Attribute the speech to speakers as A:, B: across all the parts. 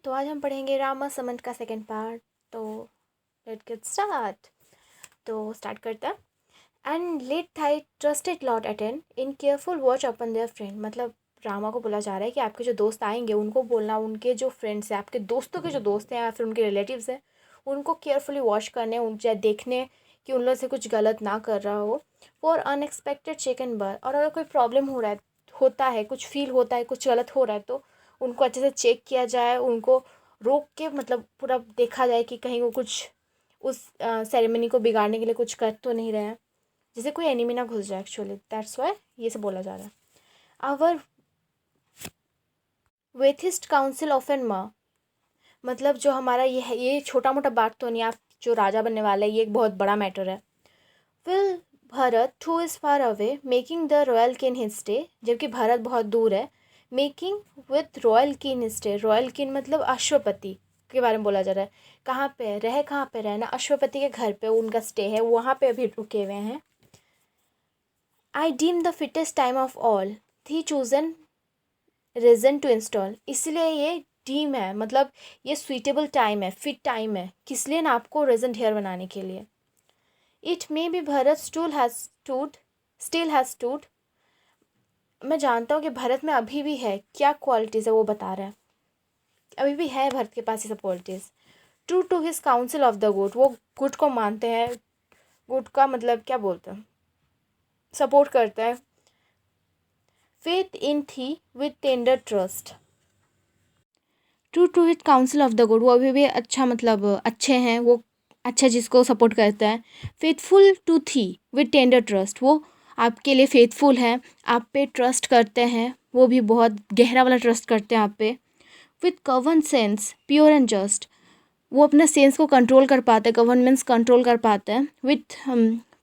A: तो आज हम पढ़ेंगे रामा समन का सेकंड पार्ट। तो लेट गेट स्टार्ट। तो स्टार्ट करते हैं। And let thy trusted lord attend in careful watch upon their friend. मतलब रामा को बोला जा रहा है कि आपके जो दोस्त आएंगे उनको बोलना, उनके जो फ्रेंड्स हैं, आपके दोस्तों के जो दोस्त हैं या फिर उनके रिलेटिव्स हैं, उनको केयरफुली वॉच करने, उन देखने कि उन लोग से कुछ गलत ना कर रहा हो। फॉर अनएक्सपेक्टेड चिकन बर, और अगर कोई प्रॉब्लम होता है, कुछ फील होता है, कुछ गलत हो रहा है, तो उनको अच्छे से चेक किया जाए, उनको रोक के मतलब पूरा देखा जाए कि कहीं वो कुछ उस सेरेमनी को बिगाड़ने के लिए कुछ कर तो नहीं रहे हैं, जिससे कोई एनिमी ना घुस जाए। एक्चुअली दैट्स वाई ये सब बोला जा रहा है। आवर वेथिस्ट काउंसिल ऑफ एन माँ, मतलब जो हमारा ये है, ये छोटा मोटा बात तो नहीं, आप जो राजा बनने वाला है ये एक बहुत बड़ा मैटर है। Will Bharat who is far away making the royal किन हिज स्टे, जबकि भारत बहुत दूर है। मेकिंग विथ रॉयल किन हिज स्टे, रॉयल किन मतलब अश्वपति के बारे में बोला जा रहा है। कहाँ पे रहे, कहाँ पे रहना, अश्वपति के घर पे उनका स्टे है, वहाँ पे अभी रुके हुए हैं। I deem the fittest time of all thy chosen reign to install, इसलिए ये डीम है, मतलब ये सुइटेबल टाइम है, फिट टाइम है, किस लिए ना आपको रेजेंट हेयर बनाने के लिए। It may be Bharat still has stood, मैं जानता हूँ कि भारत में अभी भी है, क्या क्वालिटीज़ है वो बता रहा है, अभी भी है भारत के पास ये सब qualities. True to his counsel of the good, वो गुड को मानते हैं, गुड का मतलब क्या बोलते हैं, सपोर्ट करते हैं। Faith in thee with tender trust, true to his counsel of the good, वो अभी भी अच्छा मतलब अच्छे हैं, वो अच्छा चीज़ को सपोर्ट करता है। फेथफुल टू थी विथ टेंडर ट्रस्ट, वो आपके लिए फेथफुल हैं, आप पे ट्रस्ट करते हैं, वो भी बहुत गहरा वाला ट्रस्ट करते हैं आप पे। With common sense pure and just, वो अपना सेंस को कंट्रोल कर पाते हैं, गवर्नमेंट्स कंट्रोल कर पाते हैं। विथ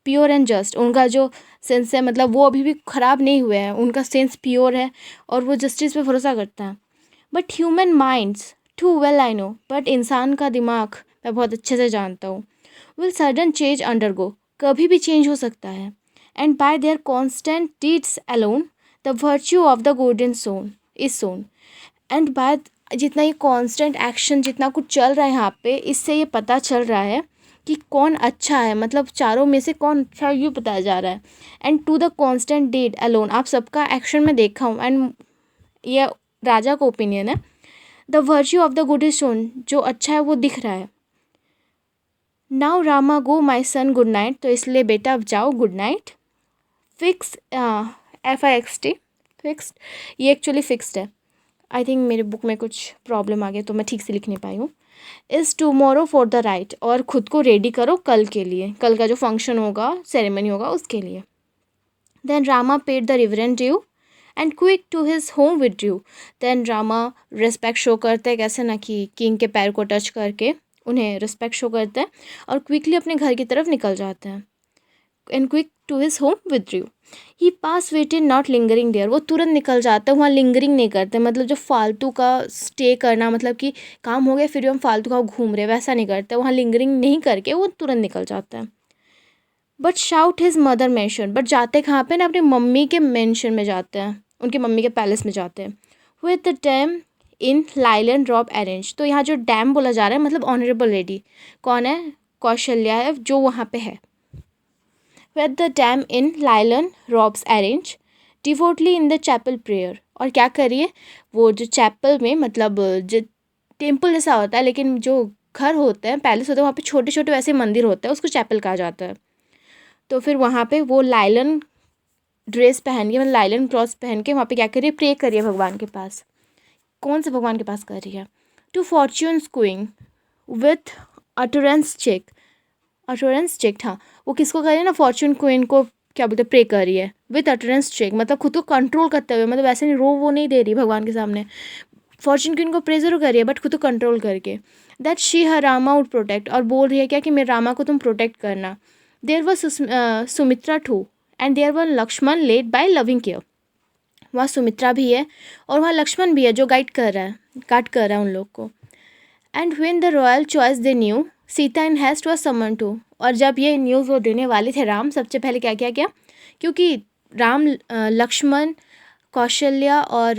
A: प्योर एंड जस्ट, उनका जो सेंस है मतलब वो अभी भी ख़राब नहीं हुए हैं, उनका सेंस प्योर है और वो जस्टिस पे भरोसा करता है। But human minds too well I know, but इंसान का दिमाग मैं बहुत अच्छे से जानता हूँ। विल सडन चेंज अंडरगो, कभी भी चेंज हो सकता है। And by their constant deeds alone the virtue of the good in shown is shown, and by जितना ये कांस्टेंट एक्शन, जितना कुछ चल रहा है यहाँ पे, इससे ये पता चल रहा है कि कौन अच्छा है, मतलब चारों में से कौन अच्छा है ये बताया जा रहा है। And to the constant deed alone, आप सबका एक्शन में देखा हूँ, एंड ये राजा का ओपिनियन है। The virtue of the good is shown, जो अच्छा है वो दिख रहा है। नाउ रामा गो माई सन गुड नाइट, तो इसलिए बेटा अब जाओ, good night. Fix FIXT fixed, ये एक्चुअली फिक्स्ड है। आई थिंक मेरे बुक में कुछ प्रॉब्लम आ गया तो मैं ठीक से लिख नहीं पाई हूँ। Is tomorrow for the right, और ख़ुद को रेडी करो कल के लिए, कल का जो फंक्शन होगा, सेरेमनी होगा उसके लिए। Then Rama paid the reverent due and quick to his home with due, then Rama respect show करते हैं, कैसे ना कि किंग के पैर को टच करके उन्हें रिस्पेक्ट शो करते हैं और क्विकली अपने घर की तरफ निकल जाते हैं। And quick to his home with due, he pass waited not lingering there, वो तुरंत निकल जाते हैं, वहाँ लिंगरिंग नहीं करते, मतलब जो फालतू का स्टे करना, मतलब कि काम हो गया फिर भी हम फालतू का घूम रहे, वैसा नहीं करते, वहाँ लिंगरिंग नहीं करके वो तुरंत निकल जाते हैं। But shout his mother mention, but जाते कहाँ पे ना, अपनी मम्मी के मेंशन में जाते हैं, उनकी मम्मी के पैलेस में जाते हैं। विद द डैम इन लाइलन रॉब अरेंज, तो यहाँ जो डैम बोला जा रहा है मतलब ऑनरेबल लेडी कौन है, कौशल्या है जो वहाँ पे है। With the dam in Lylan robes arrange devoutly in the chapel prayer, और क्या करिए, वो जो चैपल में मतलब जो टेम्पल जैसा होता है, लेकिन जो घर होते हैं, पैलेस होते हैं, वहाँ पे छोटे छोटे वैसे मंदिर होते हैं, उसको चैपल कहा जाता है। तो फिर वहाँ पे वो लाइलन ड्रेस पहन के, मतलब लाइलन क्लॉथ पहन के वहाँ पे क्या करिए, प्रे करिए भगवान के पास। कौन से भगवान के पास कर रही है। To fortune queen with utterance check, हाँ वो किसको कर रही है ना, फॉर्च्यून क्वीन को क्या बोलते, प्रे कर रही है। विथ अटरेंस चेक मतलब खुद को कंट्रोल करते हुए, मतलब वैसे नहीं वो नहीं दे रही भगवान के सामने, फॉर्च्यून क्वीन को प्रे जरूर कर रही है बट खुद को कंट्रोल करके। That she her Rama would protect, और बोल रही है क्या कि मेरे रामा को तुम प्रोटेक्ट करना। There was Sumitra too and there were Lakshman led by loving care, वहाँ सुमित्रा भी है और वहाँ लक्ष्मण भी है जो गाइड कर रहा है उन लोग को। And when the royal choice they knew Sita in haste was summon too, और जब ये न्यूज़ वो देने वाले थे राम, सबसे पहले क्या किया गया, क्योंकि राम लक्ष्मण कौशल्या और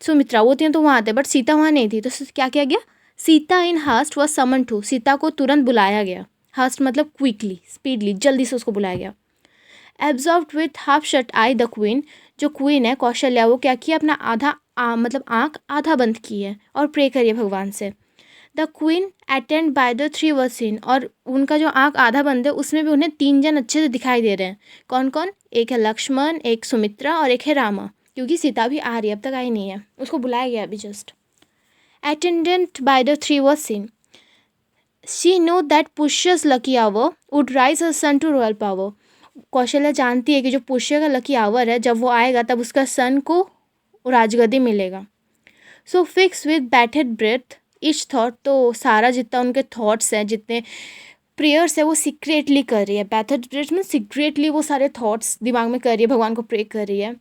A: सुमित्रा वो थी तो वहाँ थे, बट सीता वहाँ नहीं थी। तो क्या किया गया, Sita in haste was summoned to, Sita को तुरंत बुलाया गया। हास्ट मतलब क्विकली, स्पीडली, जल्दी से उसको बुलाया गया। Absorbed with half shut I the queen, जो क्वीन है कौशल्या, वो क्या किया, अपना मतलब आँख आधा बंद की है और प्रे करिए भगवान से। The queen attend bye the three were scene, और उनका जो आँख आधा बंद है उसमें भी उन्हें 3 जन अच्छे से दिखाई दे रहे हैं। कौन कौन, एक है लक्ष्मण, एक सुमित्रा और एक है रामा, क्योंकि सीता भी आ रही है, अब तक आई नहीं है, उसको बुलाया गया अभी just. Attendant by the three were seen, she know that Pushya's lucky hour would raise her son to royal power, Kaushalya जानती है कि जो पुष्य का लकी आवर है, जब वो आएगा तब उसका सन को राजगद्दी मिलेगा। So fix with bated breath each thought, तो सारा जितना उनके थॉट्स हैं, जितने प्रेयर्स है, वो सीक्रेटली कर रही है। बैटेड ब्रेथ में सीक्रेटली वो सारे थॉट्स दिमाग में कर रही है, भगवान को प्रे कर रही है।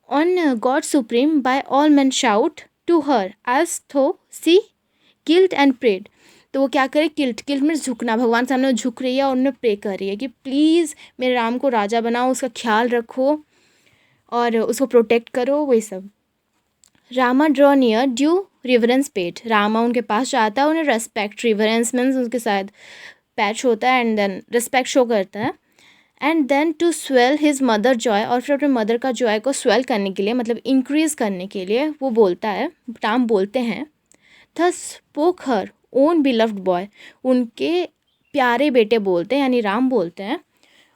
A: On god supreme by all man shout to her age though see guilt and prayed, तो वो क्या करे, किल्ट में झुकना, भगवान सामने वो झुक रही है और उन्हें प्रे कर रही है कि प्लीज़ मेरे राम को राजा बनाओ, उसका ख्याल रखो और उसको प्रोटेक्ट करो, वही सब। Rama draw near due reverence paid, Rama उनके पास जाता है, उन्हें रेस्पेक्ट, रिवरेंस मीन्स उनके साथ पैच होता है एंड देन रिस्पेक्ट शो करता है। And then to swell his mother joy, और फिर अपने मदर का जॉय को स्वेल करने के लिए, मतलब इंक्रीज़ करने के लिए वो बोलता है, राम बोलते हैं, thus spoke her own beloved boy, उनके प्यारे बेटे बोलते हैं, यानी राम बोलते हैं,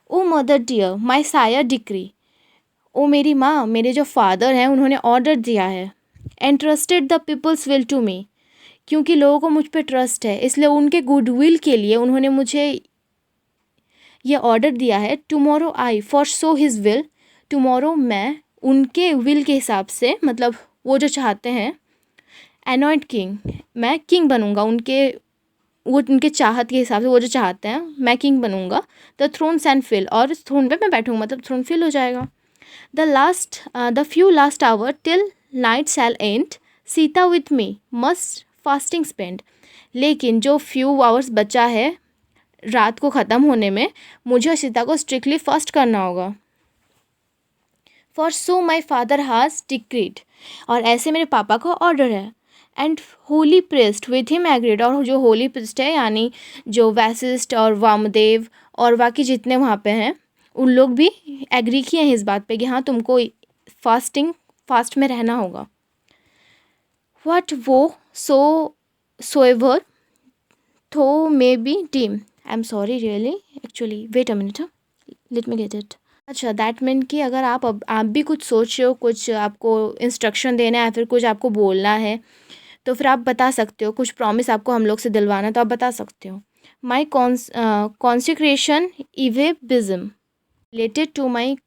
A: O mother dear my sire decree, ओ मेरी माँ, मेरे जो फादर हैं उन्होंने ऑर्डर दिया है, entrusted the people's will to me, क्योंकि लोगों को मुझ पे ट्रस्ट है इसलिए उनके गुडविल के लिए उन्होंने मुझे ये ऑर्डर दिया है। Tomorrow I for so his will, tomorrow मैं उनके विल के हिसाब से, मतलब वो जो चाहते हैं, एनॉइड किंग, मैं किंग बनूंगा उनके, वो उनके चाहत के हिसाब से, वो जो चाहते हैं मैं किंग बनूंगा। द थ्रोन सैंड फिल, और इस थ्रोन पे मैं बैठूंगा, मतलब थ्रोन फिल हो जाएगा। The few last hour till night shall end, Sita with me must fasting spend, लेकिन जो फ्यू आवर्स बचा है रात को ख़त्म होने में, मुझे सीता को स्ट्रिक्टली फास्ट करना होगा। फॉर सो माई फादर हाज डिक्रीड, और ऐसे मेरे पापा का ऑर्डर है। And Holi priest with him agreed, और जो होली प्रिस्ट है यानी जो वैसिस्ट और वामदेव और बाकी जितने वहाँ पे हैं, उन लोग भी एग्री किए हैं इस बात पे कि हाँ तुमको फास्ट में रहना होगा। व्हाट वो so ever though may be deem, I am sorry really, actually wait a minute, let me get it. अच्छा, दैट मीन कि अगर आप भी कुछ सोच रहे हो, कुछ आपको इंस्ट्रक्शन देना है या फिर कुछ आपको बोलना है, तो फिर आप बता सकते हो, कुछ प्रॉमिस आपको हम लोग से दिलवाना है तो आप बता सकते हो। माई कॉन्सिक्रेशन इवेबिज्म रिलेटेड टू माई,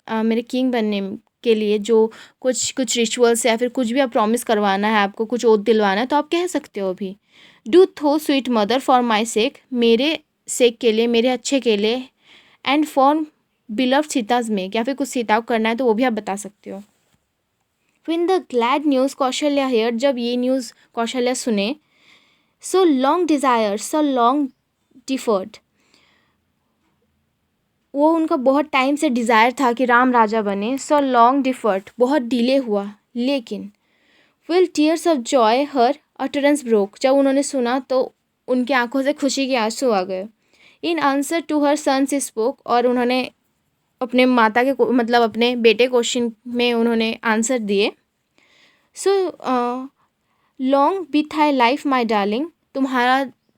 A: मेरे किंग बनने के लिए जो कुछ रिचुअल्स या फिर कुछ भी आप प्रॉमिस करवाना है, आपको कुछ ओथ दिलवाना है, तो आप कह सकते हो अभी। डू थो स्वीट मदर फॉर माई सेक, मेरे सेक के लिए, मेरे अच्छे के लिए। And for beloved Sita's make, या फिर कुछ सीता को करना है तो वो भी आप बता सकते हो। When the glad news Kaushalya heard, जब ये न्यूज़ कौशल्या सुने, so long desired, so long deferred, वो उनका बहुत टाइम से डिज़ायर था कि राम राजा बने, so long deferred, बहुत डिले हुआ, लेकिन will tears of joy her utterance broke, जब उन्होंने सुना तो उनकी आंखों से खुशी के आंसू आ गए। In answer to her sons spoke, और उन्होंने अपने माता के मतलब अपने बेटे क्वेश्चन में उन्होंने आंसर दिए। So long be thy life my darling,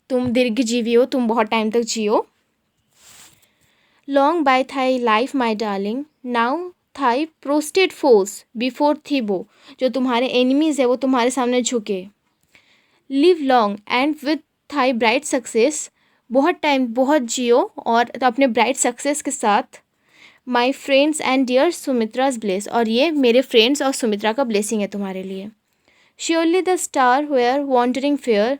A: तुम दीर्घ जीवी हो, तुम बहुत टाइम तक जियो। Long be thy life my darling, now thy prostrate foes before thee bow, जो तुम्हारे एनिमीज़ है वो तुम्हारे सामने झुके। Live long and with thy bright success, बहुत टाइम बहुत जियो और अपने ब्राइट सक्सेस के साथ। My friends and dear Sumitra's bless, और ये मेरे फ्रेंड्स और सुमित्रा का ब्लेसिंग है तुम्हारे लिए। Surely the star were wandering fair,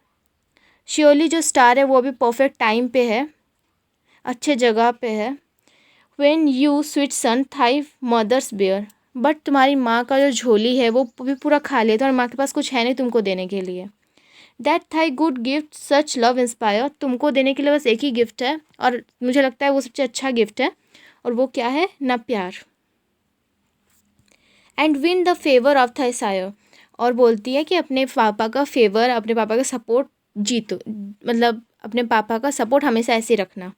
A: surely जो स्टार है वो भी परफेक्ट टाइम पे है, अच्छे जगह पे है। When you sweet son thy mother's bear, but तुम्हारी माँ का जो झोली है वो भी पूरा खा लिया था और माँ के पास कुछ है नहीं तुमको देने के लिए। That thy good gift such love inspire, तुमको देने के लिए बस एक ही गिफ्ट है और मुझे लगता है वो सबसे अच्छा गिफ्ट है, और वो क्या है ना, प्यार। And win the favour of the sire, और बोलती है कि अपने पापा का फेवर, अपने पापा का सपोर्ट जीतो, मतलब अपने पापा का सपोर्ट हमेशा ऐसे ही रखना,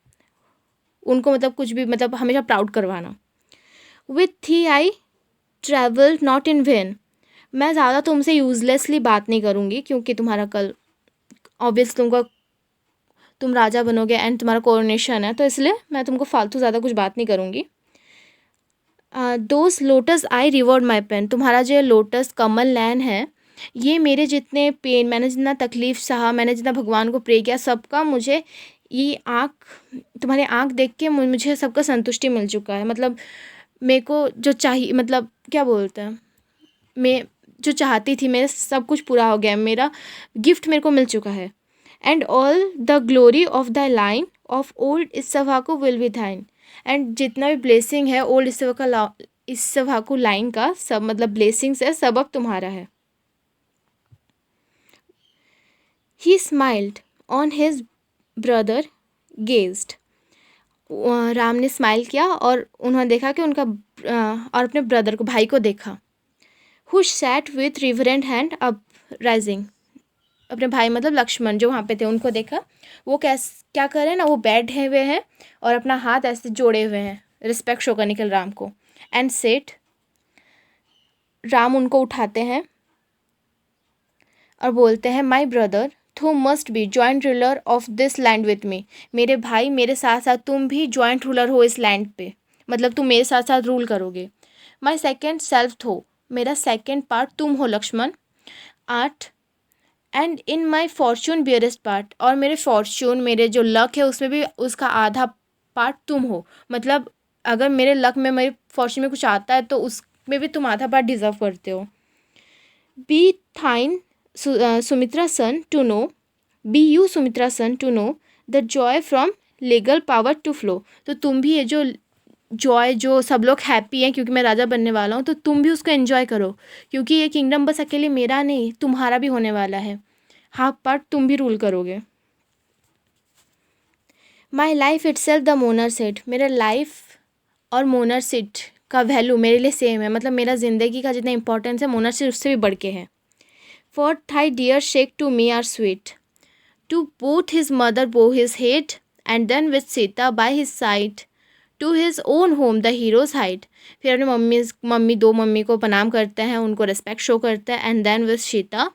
A: उनको मतलब कुछ भी मतलब हमेशा प्राउड करवाना। विथ थी I travel not in when, मैं ज़्यादा तुमसे यूज़लेसली बात नहीं करूँगी, क्योंकि तुम्हारा कल ऑब्वियस तुम राजा बनोगे एंड तुम्हारा कोरोनेशन है, तो इसलिए मैं तुमको फालतू ज़्यादा कुछ बात नहीं करूँगी। Those lotus eye reward my pain, तुम्हारा जो लोटस कमल नयन है, ये मेरे जितने पेन, मैंने जितना तकलीफ़ सहा, मैंने जितना भगवान को प्रे किया, सबका मुझे ये तुम्हारे आँख देख के मुझे सबका संतुष्टि मिल चुका है। मतलब मेरे को जो चाहिए, मतलब क्या बोलते हैं, मैं जो चाहती थी मेरा सब कुछ पूरा हो गया, मेरा गिफ्ट मेरे को मिल चुका है। And all the glory of the line of old Ikshvaku will be thine, and जितना भी ब्लेसिंग है ओल्ड इस्सवाकू लाइन का, सब मतलब ब्लेसिंग्स है, सब अब तुम्हारा है। ही smiled on his brother gazed, Ram ने स्माइल किया और उन्होंने देखा कि उनका और अपने ब्रदर को, भाई को देखा। Who sat with reverent hand up rising, अपने भाई मतलब लक्ष्मण जो वहाँ पे थे उनको देखा, वो क्या कर रहे हैं ना, वो बैठे हुए हैं और अपना हाथ ऐसे जोड़े हुए हैं, रिस्पेक्ट शो करने के लिए राम को। एंड सेट, राम उनको उठाते हैं और बोलते हैं, माई ब्रदर थू must be joint ruler of this land with me, मेरे भाई मेरे साथ साथ तुम भी जॉइंट रूलर हो इस लैंड पे, मतलब तुम मेरे साथ साथ रूल करोगे। माई सेकेंड सेल्फ थो, मेरा सेकेंड पार्ट तुम हो Lakshman. 8 and in my fortune bearest part, और मेरे फॉर्चून, मेरे जो लक है उसमें भी उसका आधा पार्ट तुम हो, मतलब अगर मेरे लक में, मेरे फॉर्चून में कुछ आता है तो उसमें भी तुम आधा पार्ट डिजर्व करते हो। Be thine Sumitra son to know, be you Sumitra son to know the joy from legal power to flow, तो तुम भी ये जो जॉय, जो सब लोग हैप्पी हैं क्योंकि मैं राजा बनने वाला हूँ, तो तुम भी उसको एंजॉय करो, क्योंकि ये किंगडम बस अकेले मेरा नहीं तुम्हारा भी होने वाला है, हाफ पार्ट तुम भी रूल करोगे। My life itself the मोनर सेट, मेरा लाइफ और मोनर सेट का वैल्यू मेरे लिए सेम है, मतलब मेरा ज़िंदगी का जितना इंपॉर्टेंस है मोनर सेट उससे भी बढ़ के है। For thy dear sake to me are sweet, to both his mother bow his head and then with Sita by his side to his own home the hero's hied, फिर अपने दो मम्मी को प्रणाम करते हैं, उनको रिस्पेक्ट शो करते हैं। And then with Sita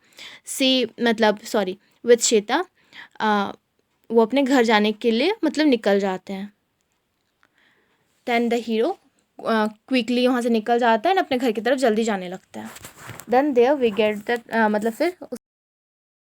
A: with Sita वो अपने घर जाने के लिए मतलब निकल जाते हैं। देन द हीरो क्विकली वहाँ से निकल जाता है और अपने घर की तरफ जल्दी जाने लगता है। Then there we get that, मतलब फिर